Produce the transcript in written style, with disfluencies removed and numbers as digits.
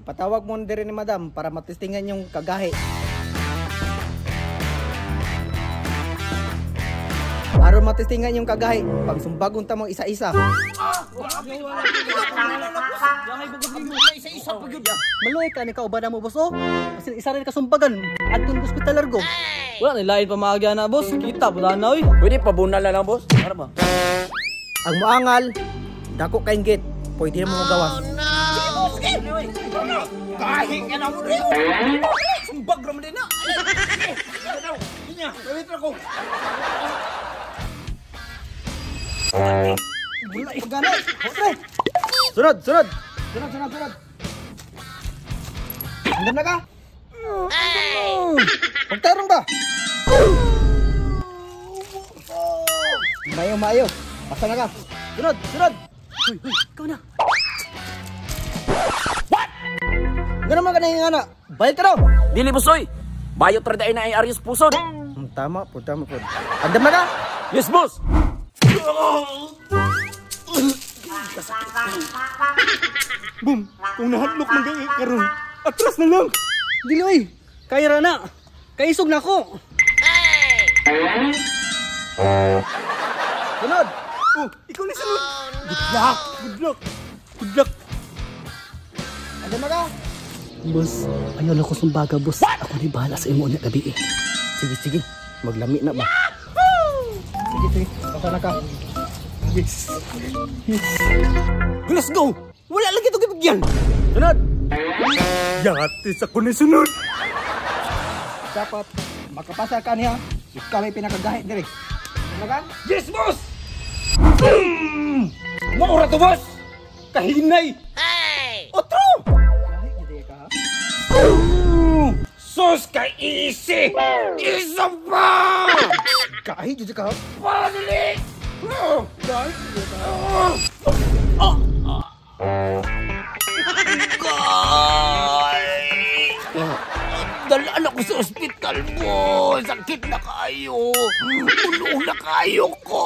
ipatawag mo na rin ni madam para matestingan yung kagahi. Aron matestingan yung kagahi, pagsumbagon ta mo isa-isa. Maloy ka ni kauban mo, boss, oh. Kasi isa rin kasumbagan at kung hospital largo. Wala nilain pa maagya na, boss. Kita wala na, oy. Pwede pabunal na lang, boss. Ano ba? Ang muangal, dako kaing gate, pwede mo magawas. Kahit ka na mo rin. Sumbag naman din na. Wait ako. Wala igana. Sunod, sunod. Sunod. Andam na ka? Pagtarong ba? Mayo. Basta na ka. Sunod. Hoy, ikaw na. What? Nga naman ka na yung anak. Bayad ka daw. Dili, boss, oy. Bayot traday na ay Arius Pusod. Tama po. Andam na ka? Yes, boss. Boom! Kung nahatlok man kayo karon, atras na lang! Diloy! Kaya na! Kaisog na ako! Sunod! Oh! Ikaw na sunod! Good luck! Ano na ka? Boss, ayaw lang ko sumbaga, boss. Ako na bahala sa imo na gabi eh. Sige. Maglami na ba? Sige. Basta na ka. Yes. Let's go! Wala lagi ito kibigyan! Sunod! Yatis ako na sunod! Dapat makapasa ka niya. Ikaw ay pinakagahit diri. Ano ka? Yes, boss! Maura to, boss! Kahinay! Otro! Gahit diri ka ha? Sus ka easy! Isa pa! Gahit diri ka ha? Panali! Gahit diri ka ha? Dalaan ako sa ospital mo. Sakit na kayo. Tulong na kayo ko.